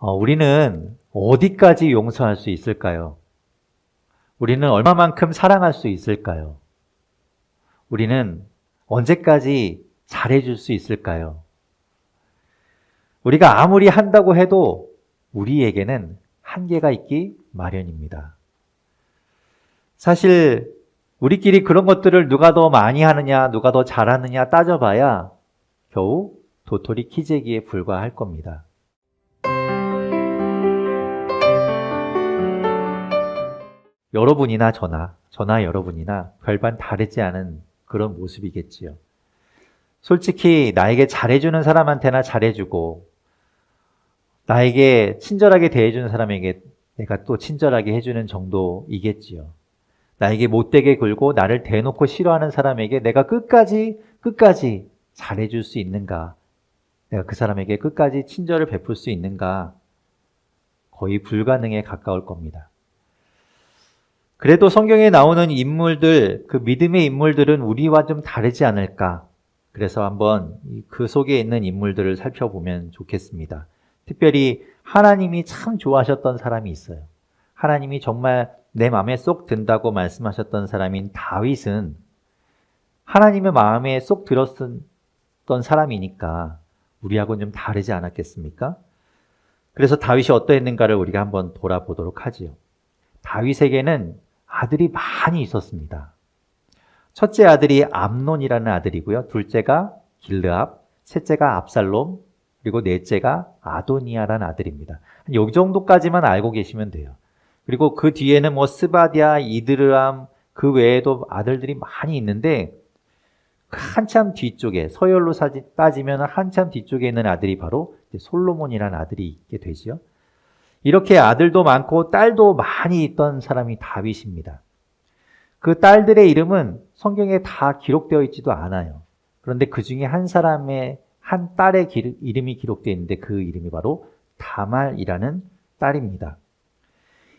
우리는 어디까지 용서할 수 있을까요? 우리는 얼마만큼 사랑할 수 있을까요? 우리는 언제까지 잘해줄 수 있을까요? 우리가 아무리 한다고 해도 우리에게는 한계가 있기 마련입니다. 사실 우리끼리 그런 것들을 누가 더 많이 하느냐, 누가 더 잘하느냐 따져봐야 겨우 도토리 키재기에 불과할 겁니다. 여러분이나 저나 여러분이나 별반 다르지 않은 그런 모습이겠지요. 솔직히 나에게 잘해주는 사람한테나 잘해주고 나에게 친절하게 대해주는 사람에게 내가 또 친절하게 해주는 정도이겠지요. 나에게 못되게 굴고 나를 대놓고 싫어하는 사람에게 내가 끝까지 잘해줄 수 있는가? 내가 그 사람에게 끝까지 친절을 베풀 수 있는가? 거의 불가능에 가까울 겁니다. 그래도 성경에 나오는 인물들, 그 믿음의 인물들은 우리와 좀 다르지 않을까? 그래서 한번 그 속에 있는 인물들을 살펴보면 좋겠습니다. 특별히 하나님이 참 좋아하셨던 사람이 있어요. 하나님이 정말 내 마음에 쏙 든다고 말씀하셨던 사람인 다윗은 하나님의 마음에 쏙 들었던 사람이니까 우리하고는 좀 다르지 않았겠습니까? 그래서 다윗이 어떠했는가를 우리가 한번 돌아보도록 하지요. 다윗에게는 아들이 많이 있었습니다. 첫째 아들이 암논이라는 아들이고요. 둘째가 길르압, 셋째가 압살롬, 그리고 넷째가 아도니아라는 아들입니다. 이 정도까지만 알고 계시면 돼요. 그리고 그 뒤에는 스바디아, 이드르암, 그 외에도 아들들이 많이 있는데 한참 뒤쪽에, 서열로 따지면 한참 뒤쪽에 있는 아들이 바로 솔로몬이라는 아들이 있게 되죠. 이렇게 아들도 많고 딸도 많이 있던 사람이 다윗입니다. 그 딸들의 이름은 성경에 다 기록되어 있지도 않아요. 그런데 그 중에 한 딸의 이름이 기록되어 있는데 그 이름이 바로 다말이라는 딸입니다.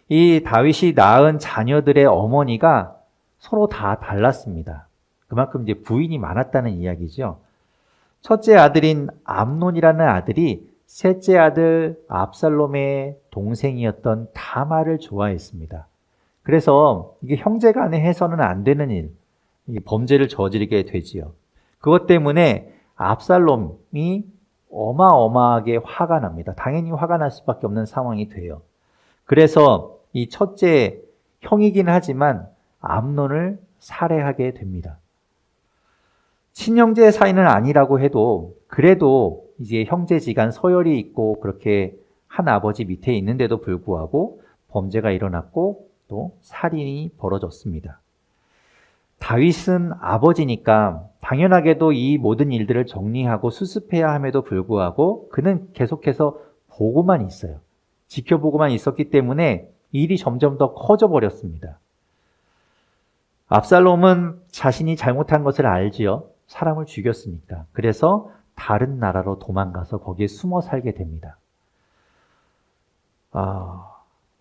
이 다윗이 낳은 자녀들의 어머니가 서로 다 달랐습니다. 그만큼 이제 부인이 많았다는 이야기죠. 첫째 아들인 암논이라는 아들이 셋째 아들 압살롬의 동생이었던 다말을 좋아했습니다. 그래서 이게 형제 간에 해서는 안 되는 일, 범죄를 저지르게 되지요. 그것 때문에 압살롬이 어마어마하게 화가 납니다. 당연히 화가 날 수밖에 없는 상황이 돼요. 그래서 이 첫째 형이긴 하지만 암논을 살해하게 됩니다. 친형제 사이는 아니라고 해도 그래도 이제 형제지간 서열이 있고 그렇게 한 아버지 밑에 있는데도 불구하고 범죄가 일어났고 또 살인이 벌어졌습니다. 다윗은 아버지니까 당연하게도 이 모든 일들을 정리하고 수습해야 함에도 불구하고 그는 계속해서 보고만 있어요. 지켜보고만 있었기 때문에 일이 점점 더 커져 버렸습니다. 압살롬은 자신이 잘못한 것을 알지요. 사람을 죽였으니까. 그래서 다른 나라로 도망가서 거기에 숨어 살게 됩니다.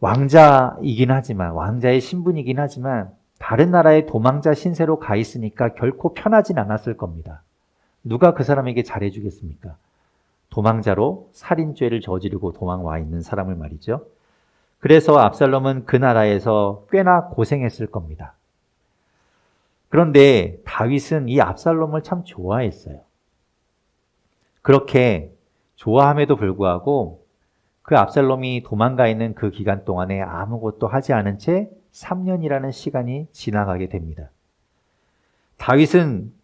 왕자이긴 하지만, 왕자의 신분이긴 하지만 다른 나라에 도망자 신세로 가 있으니까 결코 편하진 않았을 겁니다. 누가 그 사람에게 잘해주겠습니까? 도망자로 살인죄를 저지르고 도망와 있는 사람을 말이죠. 그래서 압살롬은 그 나라에서 꽤나 고생했을 겁니다. 그런데 다윗은 이 압살롬을 참 좋아했어요. 그렇게 좋아함에도 불구하고 그 압살롬이 도망가 있는 그 기간 동안에 아무것도 하지 않은 채 3년이라는 시간이 지나가게 됩니다. 다윗은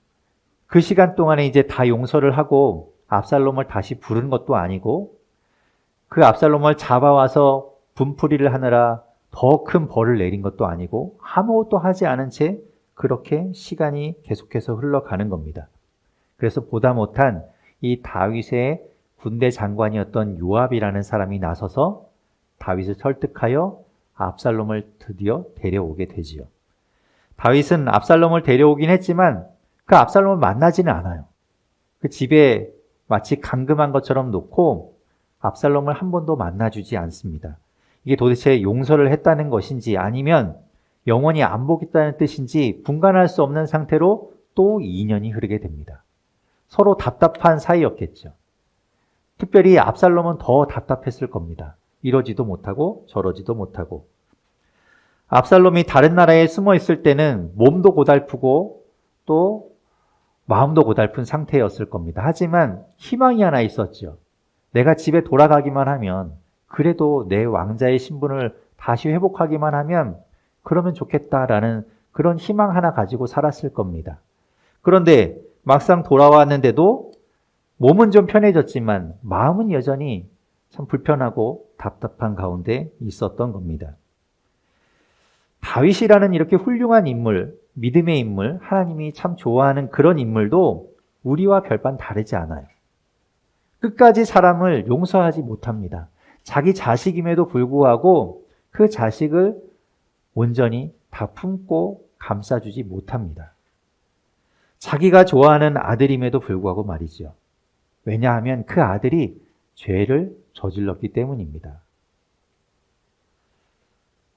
그 시간 동안에 이제 다 용서를 하고 압살롬을 다시 부른 것도 아니고 그 압살롬을 잡아와서 분풀이를 하느라 더 큰 벌을 내린 것도 아니고 아무것도 하지 않은 채 그렇게 시간이 계속해서 흘러가는 겁니다. 그래서 보다 못한 이 다윗의 군대 장관이었던 요압이라는 사람이 나서서 다윗을 설득하여 압살롬을 드디어 데려오게 되지요. 다윗은 압살롬을 데려오긴 했지만 그 압살롬을 만나지는 않아요. 그 집에 마치 감금한 것처럼 놓고 압살롬을 한 번도 만나주지 않습니다. 이게 도대체 용서를 했다는 것인지 아니면 영원히 안 보겠다는 뜻인지 분간할 수 없는 상태로 또 2년이 흐르게 됩니다. 서로 답답한 사이였겠죠. 특별히 압살롬은 더 답답했을 겁니다. 이러지도 못하고 저러지도 못하고. 압살롬이 다른 나라에 숨어 있을 때는 몸도 고달프고 또 마음도 고달픈 상태였을 겁니다. 하지만 희망이 하나 있었죠. 내가 집에 돌아가기만 하면, 그래도 내 왕자의 신분을 다시 회복하기만 하면 그러면 좋겠다라는 그런 희망 하나 가지고 살았을 겁니다. 그런데 막상 돌아왔는데도 몸은 좀 편해졌지만 마음은 여전히 참 불편하고 답답한 가운데 있었던 겁니다. 다윗이라는 이렇게 훌륭한 인물, 믿음의 인물, 하나님이 참 좋아하는 그런 인물도 우리와 별반 다르지 않아요. 끝까지 사람을 용서하지 못합니다. 자기 자식임에도 불구하고 그 자식을 온전히 다 품고 감싸주지 못합니다. 자기가 좋아하는 아들임에도 불구하고 말이죠. 왜냐하면 그 아들이 죄를 저질렀기 때문입니다.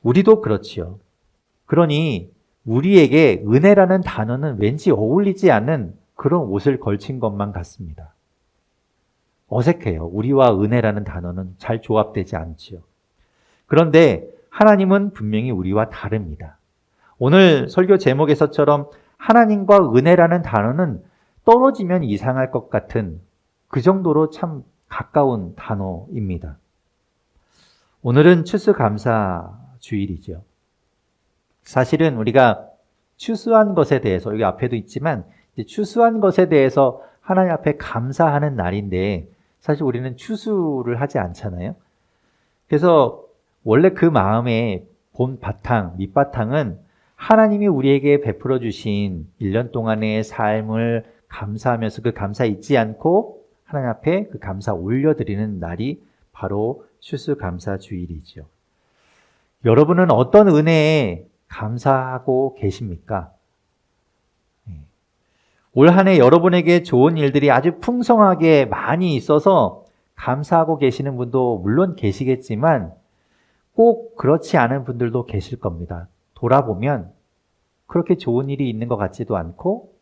우리도 그렇지요. 그러니 우리에게 은혜라는 단어는 왠지 어울리지 않는 그런 옷을 걸친 것만 같습니다. 어색해요. 우리와 은혜라는 단어는 잘 조합되지 않지요. 그런데 하나님은 분명히 우리와 다릅니다. 오늘 설교 제목에서처럼 하나님과 은혜라는 단어는 떨어지면 이상할 것 같은 그 정도로 참 가까운 단어입니다. 오늘은 추수감사주일이죠. 사실은 우리가 추수한 것에 대해서, 여기 앞에도 있지만 추수한 것에 대해서 하나님 앞에 감사하는 날인데 사실 우리는 추수를 하지 않잖아요. 그래서 원래 그 마음의 본 바탕, 밑바탕은 하나님이 우리에게 베풀어 주신 1년 동안의 삶을 감사하면서 그 감사 잊지 않고 하나님 앞에 그 감사 올려드리는 날이 바로 추수감사주일이죠. 여러분은 어떤 은혜에 감사하고 계십니까? 올 한 해 여러분에게 좋은 일들이 아주 풍성하게 많이 있어서 감사하고 계시는 분도 물론 계시겠지만 꼭 그렇지 않은 분들도 계실 겁니다. 돌아보면 그렇게 좋은 일이 있는 것 같지도 않고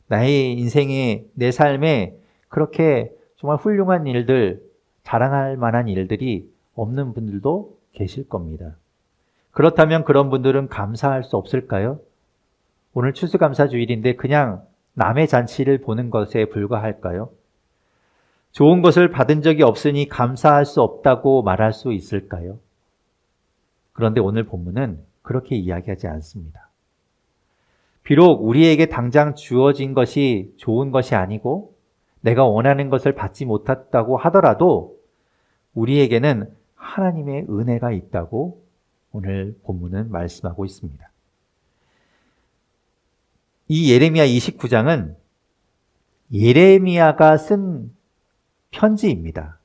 나의 인생에, 내 삶에 그렇게 정말 훌륭한 일들, 자랑할 만한 일들이 없는 분들도 계실 겁니다. 그렇다면 그런 분들은 감사할 수 없을까요? 오늘 추수감사주일인데 그냥 남의 잔치를 보는 것에 불과할까요? 좋은 것을 받은 적이 없으니 감사할 수 없다고 말할 수 있을까요? 그런데 오늘 본문은 그렇게 이야기하지 않습니다. 비록 우리에게 당장 주어진 것이 좋은 것이 아니고 내가 원하는 것을 받지 못했다고 하더라도 우리에게는 하나님의 은혜가 있다고 오늘 본문은 말씀하고 있습니다. 이 예레미야 29장은 예레미야가 쓴 편지입니다.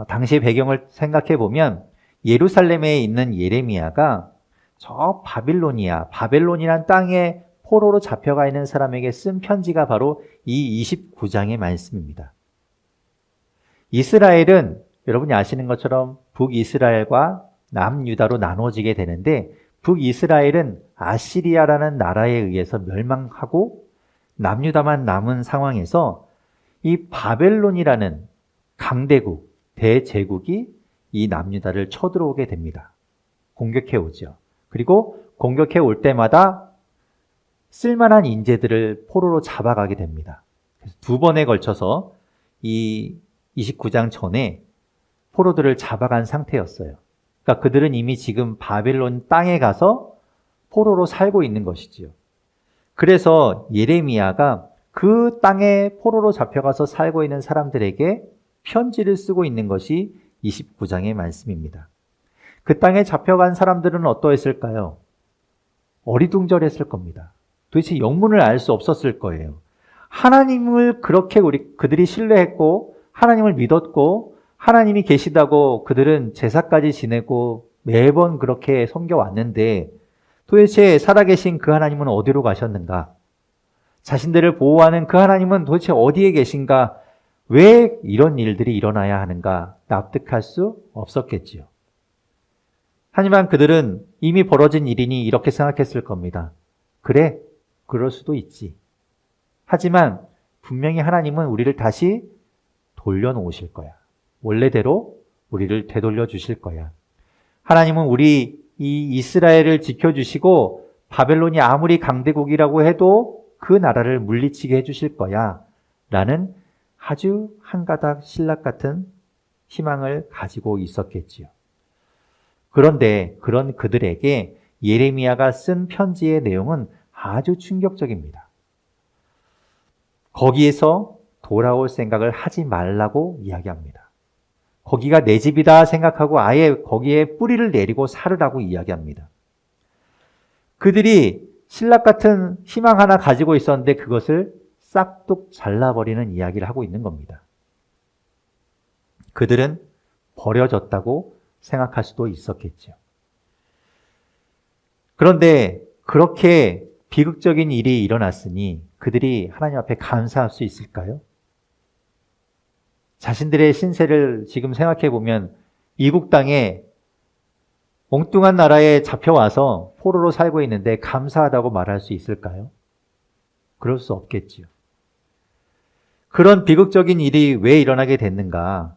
당시의 배경을 생각해 보면 예루살렘에 있는 예레미야가 저 바벨론이란 땅에 포로로 잡혀가 있는 사람에게 쓴 편지가 바로 이 29장의 말씀입니다. 이스라엘은 여러분이 아시는 것처럼 북이스라엘과 남유다로 나눠지게 되는데 북이스라엘은 아시리아라는 나라에 의해서 멸망하고 남유다만 남은 상황에서 이 바벨론이라는 강대국, 대제국이 이 남유다를 쳐들어오게 됩니다. 공격해 오죠. 그리고 공격해 올 때마다 쓸만한 인재들을 포로로 잡아가게 됩니다. 그래서 두 번에 걸쳐서 이 29장 전에 포로들을 잡아간 상태였어요. 그러니까 그들은 이미 지금 바벨론 땅에 가서 포로로 살고 있는 것이지요. 그래서 예레미야가 그 땅에 포로로 잡혀가서 살고 있는 사람들에게 편지를 쓰고 있는 것이 29장의 말씀입니다. 그 땅에 잡혀간 사람들은 어떠했을까요? 어리둥절했을 겁니다. 도대체 영문을 알 수 없었을 거예요. 하나님을 그렇게 그들이 신뢰했고 하나님을 믿었고 하나님이 계시다고 그들은 제사까지 지내고 매번 그렇게 섬겨왔는데 도대체 살아계신 그 하나님은 어디로 가셨는가? 자신들을 보호하는 그 하나님은 도대체 어디에 계신가? 왜 이런 일들이 일어나야 하는가? 납득할 수 없었겠지요. 하지만 그들은 이미 벌어진 일이니 이렇게 생각했을 겁니다. 그래, 그럴 수도 있지. 하지만 분명히 하나님은 우리를 다시 돌려놓으실 거야. 원래대로 우리를 되돌려 주실 거야. 하나님은 우리 이 이스라엘을 지켜주시고 바벨론이 아무리 강대국이라고 해도 그 나라를 물리치게 해주실 거야. 라는 아주 한 가닥 신락 같은 희망을 가지고 있었겠지요. 그런데 그런 그들에게 예레미야가 쓴 편지의 내용은 아주 충격적입니다. 거기에서 돌아올 생각을 하지 말라고 이야기합니다. 거기가 내 집이다 생각하고 아예 거기에 뿌리를 내리고 살으라고 이야기합니다. 그들이 신락 같은 희망 하나 가지고 있었는데 그것을 싹둑 잘라버리는 이야기를 하고 있는 겁니다. 그들은 버려졌다고 생각할 수도 있었겠죠. 그런데 그렇게 비극적인 일이 일어났으니 그들이 하나님 앞에 감사할 수 있을까요? 자신들의 신세를 지금 생각해 보면 이국 땅에 엉뚱한 나라에 잡혀와서 포로로 살고 있는데 감사하다고 말할 수 있을까요? 그럴 수 없겠지요. 그런 비극적인 일이 왜 일어나게 됐는가?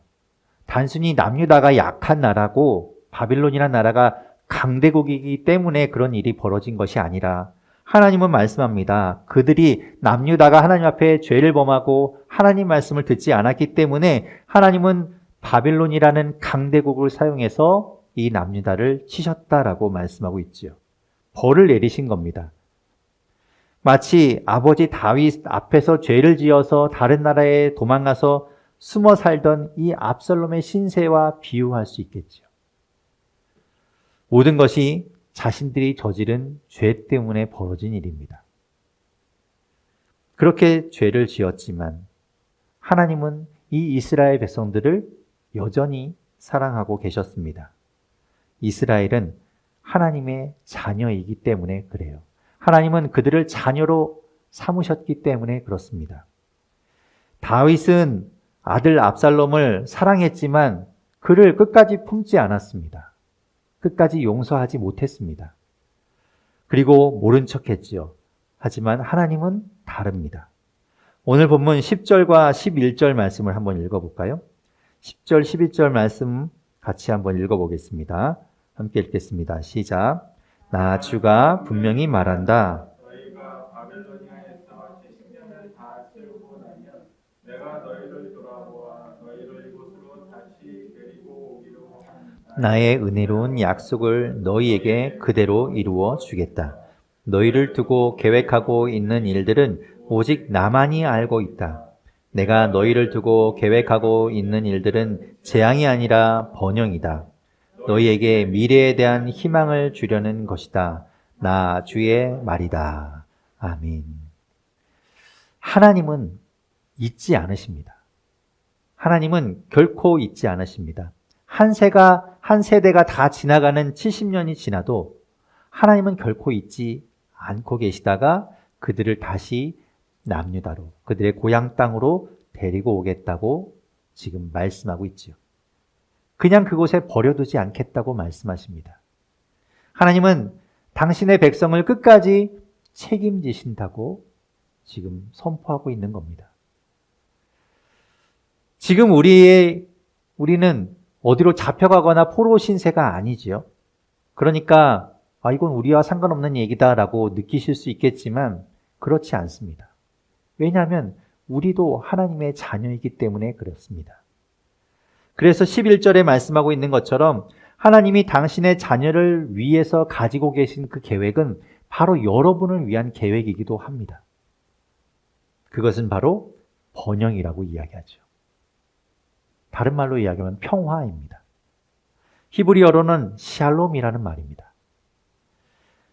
단순히 남유다가 약한 나라고 바빌론이라는 나라가 강대국이기 때문에 그런 일이 벌어진 것이 아니라 하나님은 말씀합니다. 그들이 남유다가 하나님 앞에 죄를 범하고 하나님 말씀을 듣지 않았기 때문에 하나님은 바빌론이라는 강대국을 사용해서 이 남유다를 치셨다라고 말씀하고 있지요. 벌을 내리신 겁니다. 마치 아버지 다윗 앞에서 죄를 지어서 다른 나라에 도망가서 숨어 살던 이 압살롬의 신세와 비유할 수 있겠죠. 모든 것이 자신들이 저지른 죄 때문에 벌어진 일입니다. 그렇게 죄를 지었지만 하나님은 이 이스라엘 백성들을 여전히 사랑하고 계셨습니다. 이스라엘은 하나님의 자녀이기 때문에 그래요. 하나님은 그들을 자녀로 삼으셨기 때문에 그렇습니다. 다윗은 아들 압살롬을 사랑했지만 그를 끝까지 품지 않았습니다. 끝까지 용서하지 못했습니다. 그리고 모른 척했지요. 하지만 하나님은 다릅니다. 오늘 본문 10절과 11절 말씀을 한번 읽어볼까요? 10절, 11절 말씀 같이 한번 읽어보겠습니다. 함께 읽겠습니다. 시작. 나 주가 분명히 말한다. 너희가 바벨로니아에서 70년을 다 채우고 나면 내가 너희를 돌아보아 너희를 이곳으로 다시 데리고 오기로 한 나의 은혜로운 약속을 너희에게 그대로 이루어 주겠다. 너희를 두고 계획하고 있는 일들은 오직 나만이 알고 있다. 내가 너희를 두고 계획하고 있는 일들은 재앙이 아니라 번영이다. 너희에게 미래에 대한 희망을 주려는 것이다. 나 주의 말이다. 아멘. 하나님은 잊지 않으십니다. 하나님은 결코 잊지 않으십니다. 한 세대가 다 지나가는 70년이 지나도 하나님은 결코 잊지 않고 계시다가 그들을 다시 남유다로, 그들의 고향 땅으로 데리고 오겠다고 지금 말씀하고 있지요. 그냥 그곳에 버려두지 않겠다고 말씀하십니다. 하나님은 당신의 백성을 끝까지 책임지신다고 지금 선포하고 있는 겁니다. 지금 우리는 어디로 잡혀가거나 포로 신세가 아니지요. 그러니까 이건 우리와 상관없는 얘기다라고 느끼실 수 있겠지만 그렇지 않습니다. 왜냐하면 우리도 하나님의 자녀이기 때문에 그렇습니다. 그래서 11절에 말씀하고 있는 것처럼 하나님이 당신의 자녀를 위해서 가지고 계신 그 계획은 바로 여러분을 위한 계획이기도 합니다. 그것은 바로 번영이라고 이야기하죠. 다른 말로 이야기하면 평화입니다. 히브리어로는 샬롬이라는 말입니다.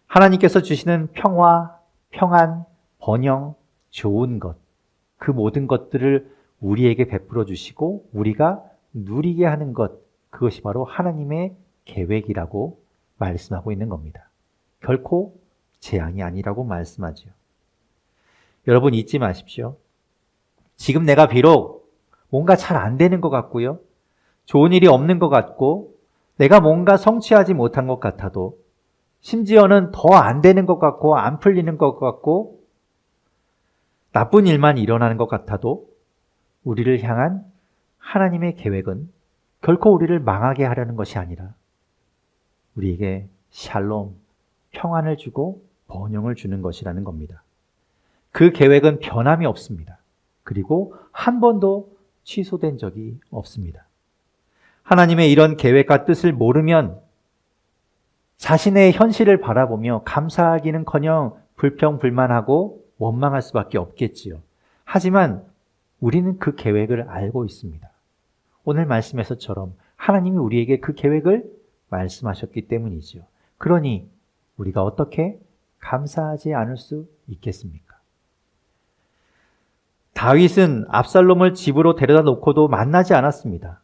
하나님께서 주시는 평화, 평안, 번영, 좋은 것, 그 모든 것들을 우리에게 베풀어 주시고 우리가 누리게 하는 것, 그것이 바로 하나님의 계획이라고 말씀하고 있는 겁니다. 결코 재앙이 아니라고 말씀하죠. 여러분 잊지 마십시오. 지금 내가 비록 뭔가 잘 안 되는 것 같고요. 좋은 일이 없는 것 같고 내가 뭔가 성취하지 못한 것 같아도 심지어는 더 안 되는 것 같고 안 풀리는 것 같고 나쁜 일만 일어나는 것 같아도 우리를 향한 하나님의 계획은 결코 우리를 망하게 하려는 것이 아니라 우리에게 샬롬, 평안을 주고 번영을 주는 것이라는 겁니다. 그 계획은 변함이 없습니다. 그리고 한 번도 취소된 적이 없습니다. 하나님의 이런 계획과 뜻을 모르면 자신의 현실을 바라보며 감사하기는커녕 불평불만하고 원망할 수밖에 없겠지요. 하지만 우리는 그 계획을 알고 있습니다. 오늘 말씀에서처럼 하나님이 우리에게 그 계획을 말씀하셨기 때문이지요. 그러니 우리가 어떻게 감사하지 않을 수 있겠습니까? 다윗은 압살롬을 집으로 데려다 놓고도 만나지 않았습니다.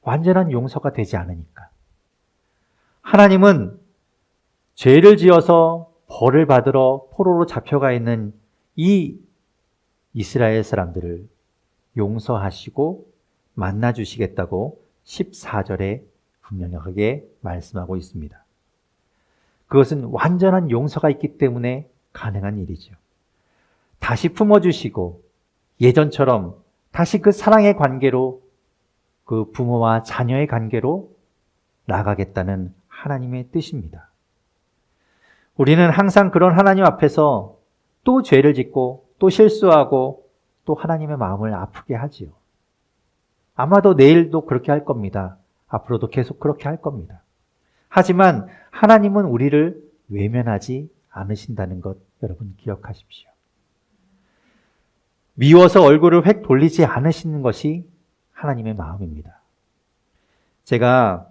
완전한 용서가 되지 않으니까. 하나님은 죄를 지어서 벌을 받으러 포로로 잡혀가 있는 이 이스라엘 사람들을 용서하시고 만나주시겠다고 14절에 분명하게 말씀하고 있습니다. 그것은 완전한 용서가 있기 때문에 가능한 일이죠. 다시 품어주시고 예전처럼 다시 그 사랑의 관계로, 그 부모와 자녀의 관계로 나가겠다는 하나님의 뜻입니다. 우리는 항상 그런 하나님 앞에서 또 죄를 짓고 또 실수하고 또 하나님의 마음을 아프게 하지요. 아마도 내일도 그렇게 할 겁니다. 앞으로도 계속 그렇게 할 겁니다. 하지만 하나님은 우리를 외면하지 않으신다는 것 여러분 기억하십시오. 미워서 얼굴을 획 돌리지 않으시는 것이 하나님의 마음입니다. 제가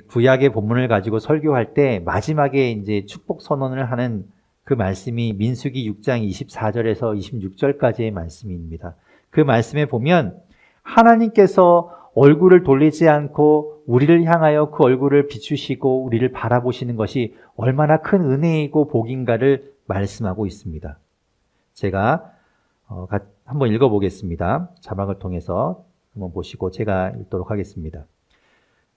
구약의 본문을 가지고 설교할 때 마지막에 이제 축복 선언을 하는 그 말씀이 민수기 6장 24절에서 26절까지의 말씀입니다. 그 말씀에 보면 하나님께서 얼굴을 돌리지 않고 우리를 향하여 그 얼굴을 비추시고 우리를 바라보시는 것이 얼마나 큰 은혜이고 복인가를 말씀하고 있습니다. 제가 한번 읽어보겠습니다. 자막을 통해서 한번 보시고 제가 읽도록 하겠습니다.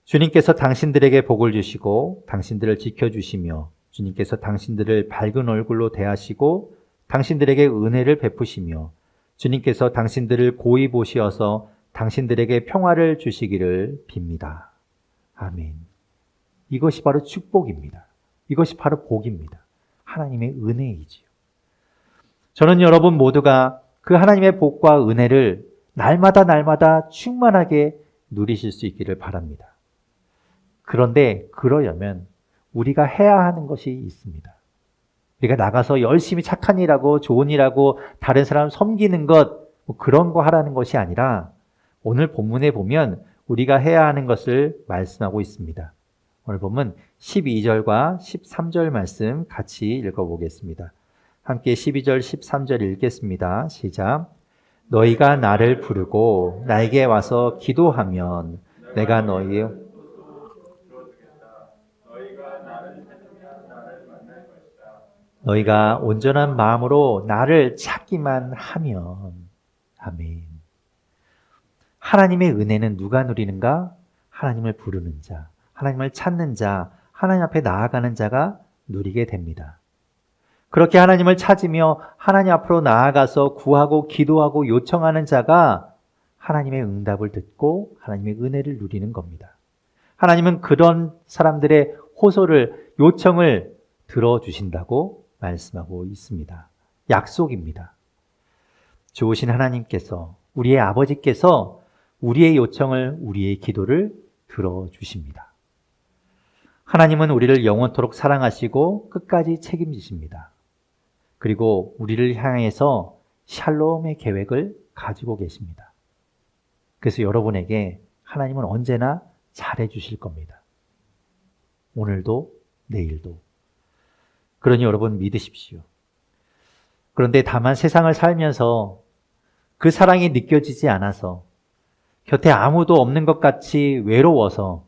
주님께서 당신들에게 복을 주시고 당신들을 지켜주시며 주님께서 당신들을 밝은 얼굴로 대하시고 당신들에게 은혜를 베푸시며 주님께서 당신들을 고이 보시어서 당신들에게 평화를 주시기를 빕니다. 아멘. 이것이 바로 축복입니다. 이것이 바로 복입니다. 하나님의 은혜이지요. 저는 여러분 모두가 그 하나님의 복과 은혜를 날마다 충만하게 누리실 수 있기를 바랍니다. 그런데 그러려면 우리가 해야 하는 것이 있습니다. 우리가 나가서 열심히 착한 일하고 좋은 일하고 다른 사람 섬기는 것, 그런 거 하라는 것이 아니라 오늘 본문에 보면 우리가 해야 하는 것을 말씀하고 있습니다. 오늘 본문 12절과 13절 말씀 같이 읽어보겠습니다. 함께 12절, 13절 읽겠습니다. 시작. 너희가 나를 부르고 나에게 와서 기도하면 내가 너희의 너희가 온전한 마음으로 나를 찾기만 하면. 아멘. 하나님의 은혜는 누가 누리는가? 하나님을 부르는 자, 하나님을 찾는 자, 하나님 앞에 나아가는 자가 누리게 됩니다. 그렇게 하나님을 찾으며 하나님 앞으로 나아가서 구하고 기도하고 요청하는 자가 하나님의 응답을 듣고 하나님의 은혜를 누리는 겁니다. 하나님은 그런 사람들의 호소를, 요청을 들어주신다고 말씀하고 있습니다. 약속입니다. 좋으신 하나님께서, 우리의 아버지께서 우리의 요청을, 우리의 기도를 들어주십니다. 하나님은 우리를 영원토록 사랑하시고 끝까지 책임지십니다. 그리고 우리를 향해서 샬롬의 계획을 가지고 계십니다. 그래서 여러분에게 하나님은 언제나 잘해 주실 겁니다. 오늘도 내일도. 그러니 여러분 믿으십시오. 그런데 다만 세상을 살면서 그 사랑이 느껴지지 않아서 곁에 아무도 없는 것 같이 외로워서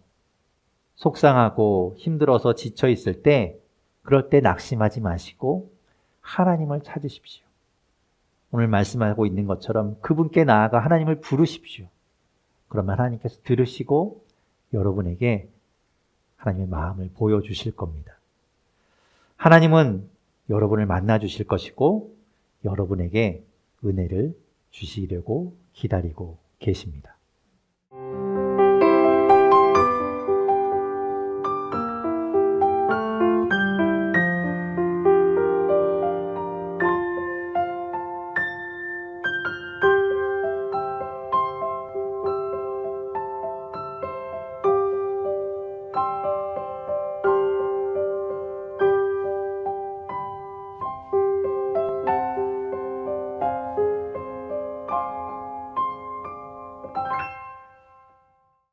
속상하고 힘들어서 지쳐 있을 때, 그럴 때 낙심하지 마시고 하나님을 찾으십시오. 오늘 말씀하고 있는 것처럼 그분께 나아가 하나님을 부르십시오. 그러면 하나님께서 들으시고 여러분에게 하나님의 마음을 보여주실 겁니다. 하나님은 여러분을 만나 주실 것이고 여러분에게 은혜를 주시려고 기다리고 계십니다.